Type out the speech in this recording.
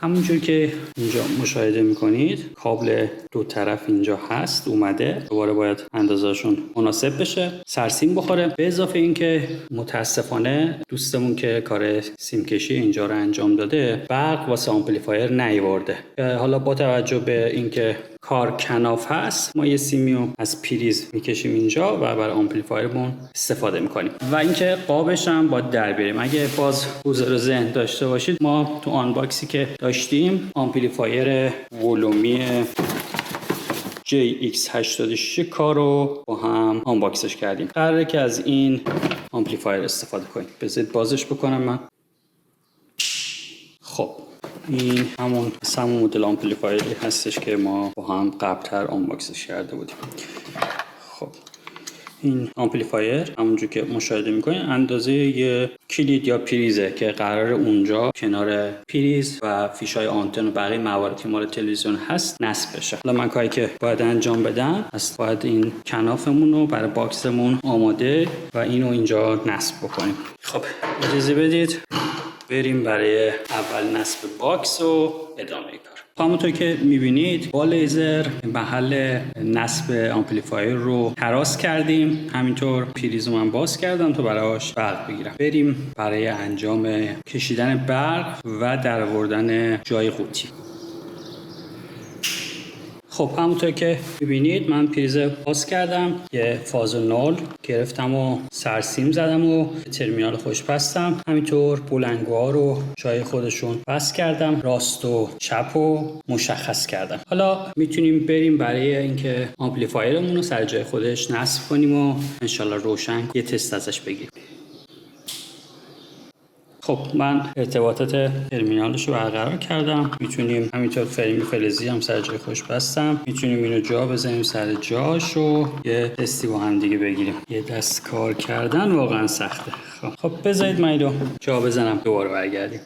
همونجور که اینجا مشاهده میکنید کابل دو طرف اینجا هست اومده، دوباره باید اندازه‌شون مناسب بشه، سرسیم بخوره. به اضافه اینکه متاسفانه دوستمون که کار سیم کشی اینجا رو انجام داده برق واسه آمپلیفایر نیورده. حالا با توجه به اینکه کار کناف هست ما یه سیمیو از پریز میکشیم اینجا و برای آمپلیفایرمون استفاده میکنیم. و اینکه قابش هم باید در بیاریم. اگه باز حضور ذهن داشته باشید ما تو آنباکسی که داشتیم آمپلیفایر ولومی JX86 کارو با هم آنباکسش کردیم. قراره که از این آمپلیفایر استفاده کنیم. بذارید بازش بکنم من. خب این همون مدل آمپلیفایری هستش که ما با هم قبلتر آنباکسش کرده بودیم. خب این آمپلیفایر همونجور که مشاهده میکنید اندازه یه کلید یا پریزه که قرار اونجا کنار پریز و فیشای آنتن و بقیه موارد که مال تلویزیون هست نصب بشه. حالا من کاری که باید انجام بدم است باید این کنافمون رو برای باکسمون آماده و اینو اینجا نصب بکنیم. خب اجازه بدید بریم برای اول نصب باکس و ادامه کار. همونطور که میبینید با لیزر محل نصب آمپلیفایر رو هراس کردیم. همینطور پریزو من باز کردم تا براش برق بگیرم. بریم برای انجام کشیدن برق و درآوردن جای قوطی. خب همونطور که میبینید من پریز باز کردم، یه فاز 0 گرفتم و سرسیم زدم و ترمینال خوش بستم. همینطور بلنگوها رو جای خودشون بس کردم، راست و چپ و مشخص کردم. حالا میتونیم بریم برای اینکه آمپلیفایرمون رو سر جای خودش نصب کنیم و انشالله روشن یه تست ازش بگیریم. خب من ارتباطات ترمینالش رو برقرار کردم. میتونیم همینطور فریم فلزی هم سر جای خوش بستم. میتونیم اینو جا بزنیم سر جاش و یه تستی با هم دیگه بگیریم. یه دست کار کردن واقعا سخته. خب بذارید من اینو جا بزنم دوباره برگردیم.